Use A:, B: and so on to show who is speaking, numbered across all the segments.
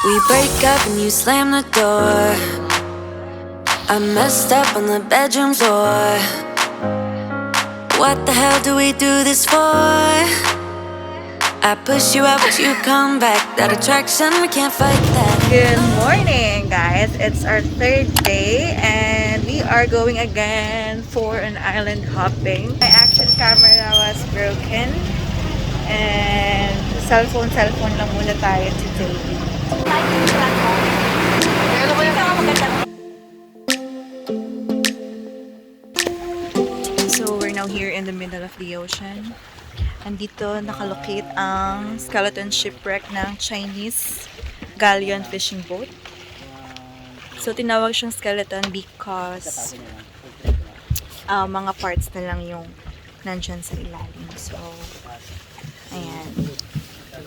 A: We break up and you slam the door. I messed up on the bedroom floor. What the hell do we do this for? I push you out but you come back. That attraction, we can't fight that.
B: Good morning, guys. It's our third day and we are going again for an island hopping. My action camera was broken and cellphone lang muna tayo today. So we're now here in the middle of the ocean. Andito nakalocate ang skeleton shipwreck ng Chinese galleon fishing boat. So tinawag siyang skeleton because mga parts na lang yung nandyan sa ilalim. So ayan,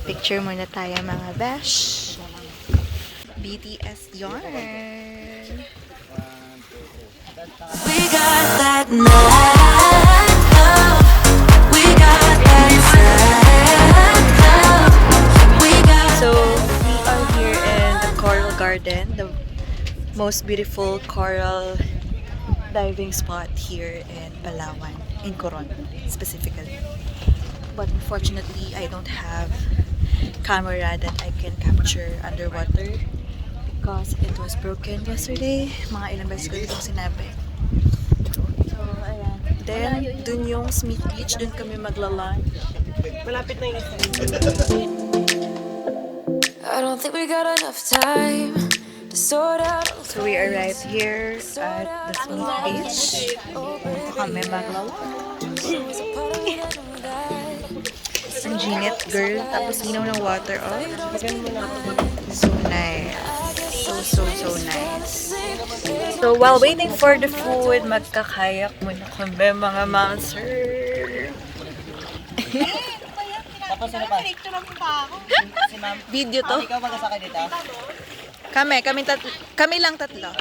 B: picture muna tayo mga besh. BTS yarn.
A: We got that night love. We got that sad love. We got.
B: So we are here in the coral garden, the most beautiful coral diving spot here in Palawan, in Coron specifically. But unfortunately, I don't have camera that I can capture underwater because it was broken yesterday. Mga ilang beses ko itong sinabi. So, ayan. Then, dun yung Smith Beach, dun kami magla-lunch. Malapit na yung
A: I don't think we got enough time to sort out.
B: So we are right here at the Smith Beach. Dito kami magla-lunch. Ang ginit, girl. Tapos inaw ng water, oh. So nice. So nice. So while waiting for the food, magkakayak muna kami mga monster. Video to.
C: Ikaw magkasakay dito?
B: Kami lang tatlo.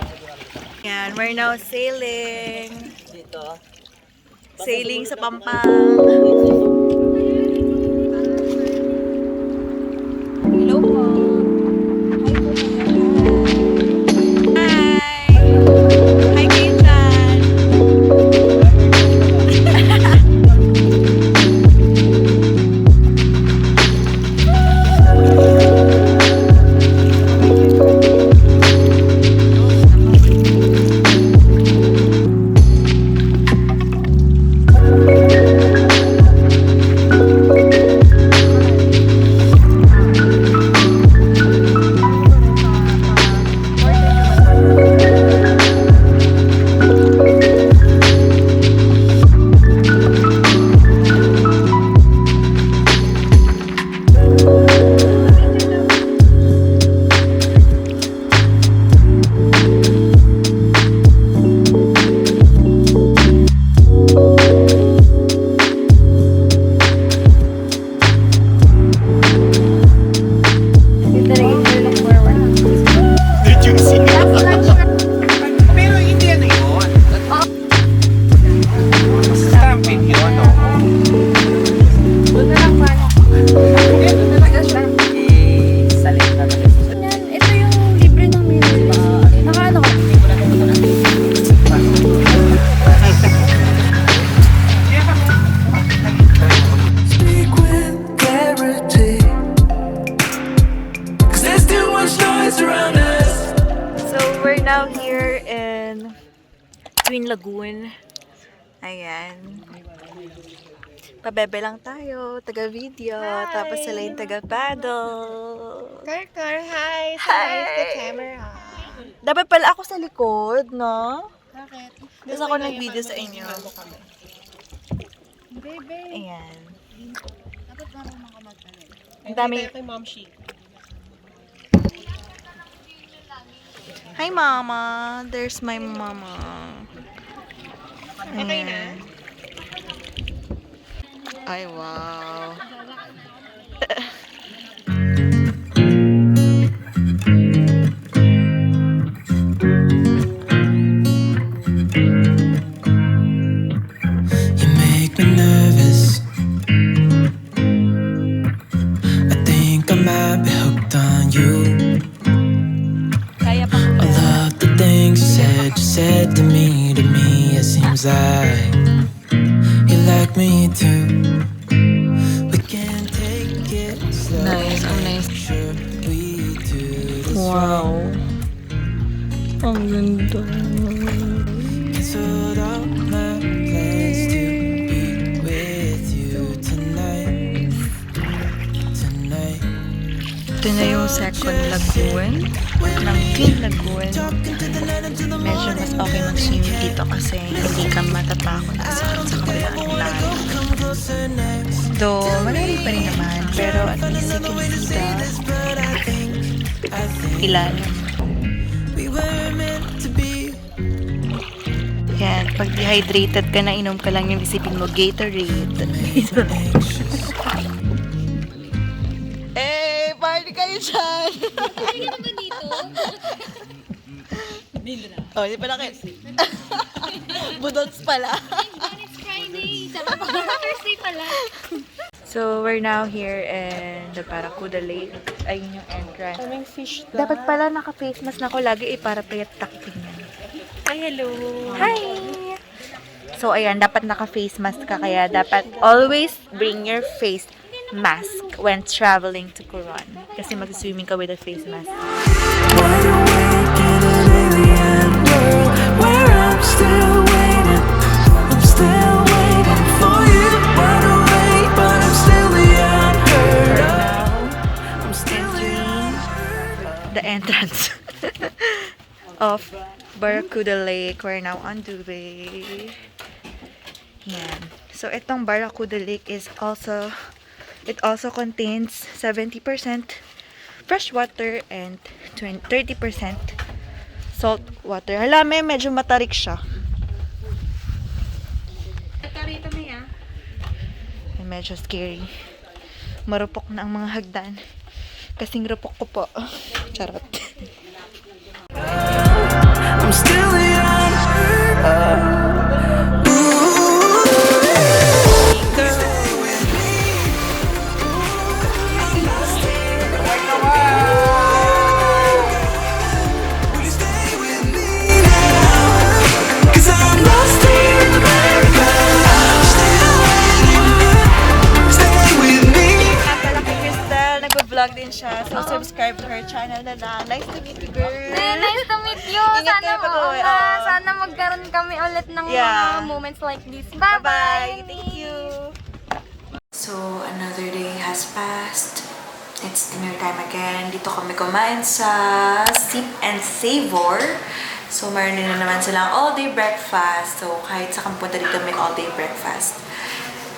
B: Yan, we're now sailing.
C: Dito.
B: Sailing sa Pampang. Hello po. Hi kayo dyan. Now here in Twin Lagoon. Ayan. Pabebe lang tayo, taga-video, tapos sila yung taga-paddle.
D: Hi!
B: Hi!
D: The camera.
B: Dapat pala ako sa likod, no?
D: Bakit?
B: Tapos ako nag-video sa inyo.
D: Bebe.
B: Ayan.
D: Dapat marunong ka mag-alay.
B: Ang daming...
D: Kay Mom She.
B: Hi, Mama! There's my mama.
D: Okay na?
B: Ay, wow.
E: You make me nervous. I think I might be hooked on you. what you said to me, it seems like you like me too. We can take it slow.
B: Nice, oh nice.
E: Sure we do this
B: Wow. Ang ganda.
E: Canceled all my plans to be with you tonight.
B: Ito na yung second lagoon ng Twin Lagoon. Medyo mas okay mag-swim dito kasi hindi ka matatakot kasi sa kabilang lalim. Though, malalim pa rin naman, pero at least you can see the ilalim. Yan, pag dehydrated ka na, inom ka lang yung isipin mo, Gatorade. Eh, party kayo dyan!
C: Hindi ka naman dito.
B: Oh, hindi pala kayo. Budots pala.
C: It's Friday. Sabi ko, Thursday pala.
B: So, we're now here in the Barracuda Lake. Ayun yung entrance. Kaming fish doon. Dapat pala naka-face mask na ako lagi para payat takting yan.
D: Hi, hello.
B: Hi! So, ayan, dapat naka-face mask ka kaya dapat always bring your face mask when traveling to Coron. Kasi mag-swimming ka with a face mask.
E: Wide awake in an alien world where I'm still waiting. I'm still waiting for you. Wide awake, but I'm still the unheard of. I'm still
B: The entrance of Barracuda Lake. We're now on the way. Yan. So, itong Barracuda Lake is also, it also contains 70% fresh water and 30% salt water. Hala, medyo matarik siya. Ay, medyo scary. Marupok na ang mga hagdan. Kasing rupok ko po. Charot.
E: I'm still the unheard of.
B: Vlog din siya. So, subscribe to her channel na lang. Nice to meet you, girl.
C: Nice to meet you.
B: Ingat kayo pag-uwi.
C: Sana magkaroon kami ulit ng mga moments like this. Bye-bye.
B: Thank you.
A: So, another day has passed. It's dinner time again. Dito kami kumain sa Sip and Savor. So, meron din na naman silang all-day breakfast. So, kahit sa punta dito may all-day breakfast.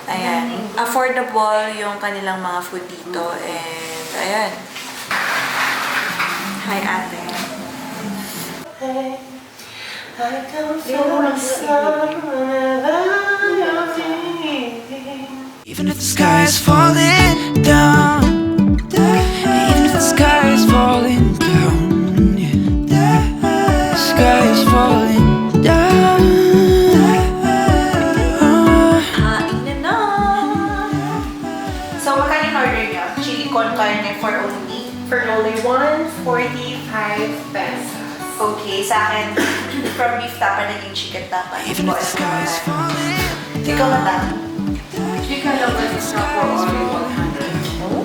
A: Ayan. Affordable yung kanilang mga food dito. And, ayan. Hi, ate.
E: Even if the sky is falling down, even if the sky is falling down, yeah. The sky is falling down.
A: Kain na! So, magkano yung order niyo? Chili con carne for only?
D: For only 145 pesos.
A: Okay, sa akin, from beef tapa naging chicken tapa.
E: Even if the sky is falling.
A: Ikaw mata?
D: Chicken lover is na for only 100.
A: Oh.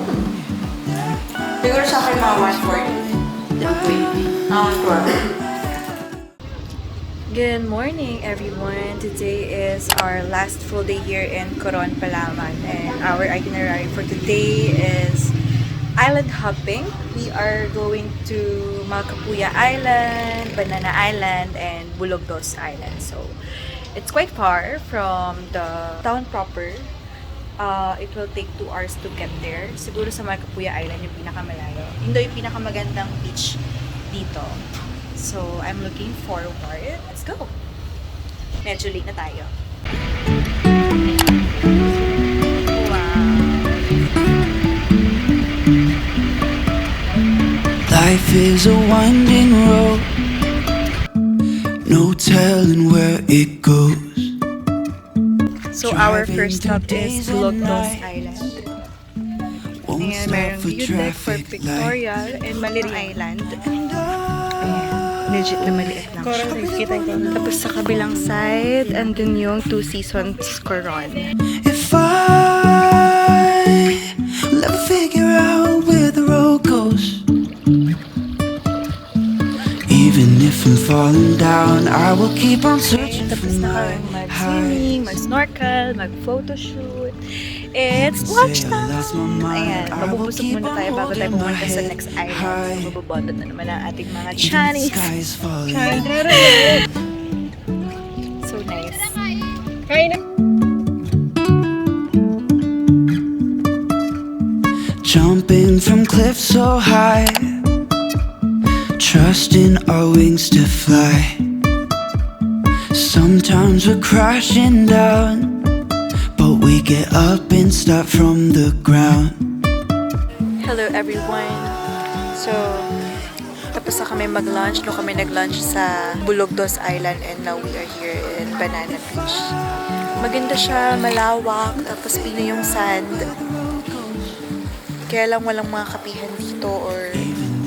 A: Siguro sa akin mga 140. 120.
B: Good morning, everyone. Today is our last full day here in Coron, Palawan. And our itinerary for today is island hopping. We are going to Malcapuya Island, Banana Island, and Bulogdos Island. So, it's quite far from the town proper. It will take 2 hours to get there. Siguro sa Malcapuya Island yung pinakamalayo. Yun daw yung pinakamagandang beach dito. So, I'm looking forward. Let's go! Medyo late na tayo.
E: Life is a winding road, no telling where it goes.
B: So, our first stop is Bulogdos Island.
E: Won't
B: Ayan,
E: stop
B: merong
E: for
B: view deck for
E: traffic light.
B: Pictorial and Maliri Island. Ayan. Legit na maliit lang siya. Tapos sa kabilang side, andun yung Two Seasons Coron.
E: If I will ever figure out where the road goes, even if I'm falling down, I will keep on searching for
B: Tapos na
E: my
B: kami mag-swimming, mag-snorkel, mag-photoshoot. It's lunchtime! Ayan, mabubusog muna tayo bago tayo pumunta sa next island. So, mababondot na naman ang ating mga Chinese. So nice.
E: Jumping from cliffs so high, trusting our wings to fly. Sometimes we're crashing down, but we get up and start from the ground.
B: Hello everyone! So, tapos na kami mag-lunch. No kami nag-lunch sa Bulogdos Island and now we are here in Banana Beach. Maganda siya, malawak, tapos pino yung sand. Kaya lang walang mga kapihan dito or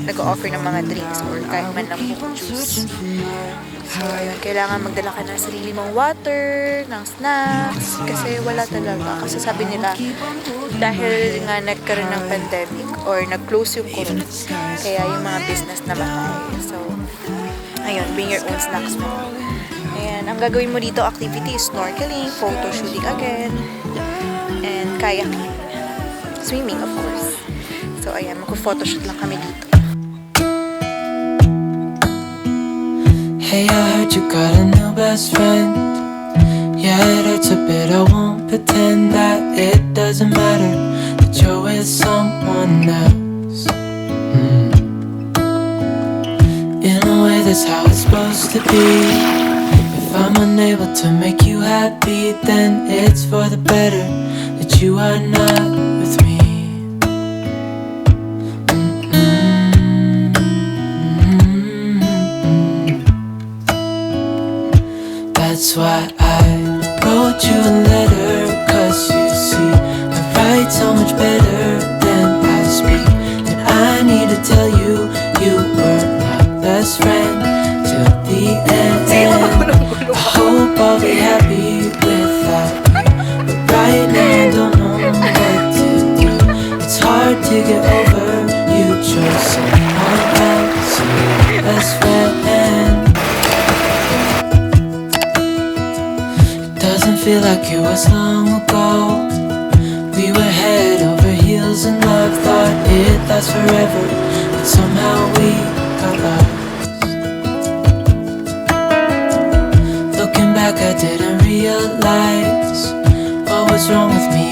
B: nag-offer ng mga drinks or kahit man lang buko juice. So, ayun, kailangan magdala ka ng sarili mong water, ng snacks, kasi wala talaga. Kasi sabi nila, dahil nga nagkaroon ng pandemic or nag-close yung Coron, kaya yung mga business namatay. So, ayun, bring your own snacks mo. Ayan, ang gagawin mo dito activity is snorkeling, photo shooting again, and kayaking. Swimming, of course. So, ayan, magpo-photoshoot lang kami dito.
F: Hey, I heard you got a new best friend. Yeah, it hurts a bit, I won't pretend that it doesn't matter that you're with someone else. In a way, that's how it's supposed to be. If I'm unable to make you happy, then it's for the better that you are not with me. That's why I wrote you a letter, 'cause you see, I write so much better than I speak. And I need to tell you, you were my best friend till the end. I hope I'll be happy without you, but right now I don't know what to do. It's hard to get over, you chose someone else, your best friend. Doesn't feel like it was long ago. We were head over heels in love, thought it'd last forever, but somehow we got lost. Looking back, I didn't realize what was wrong with me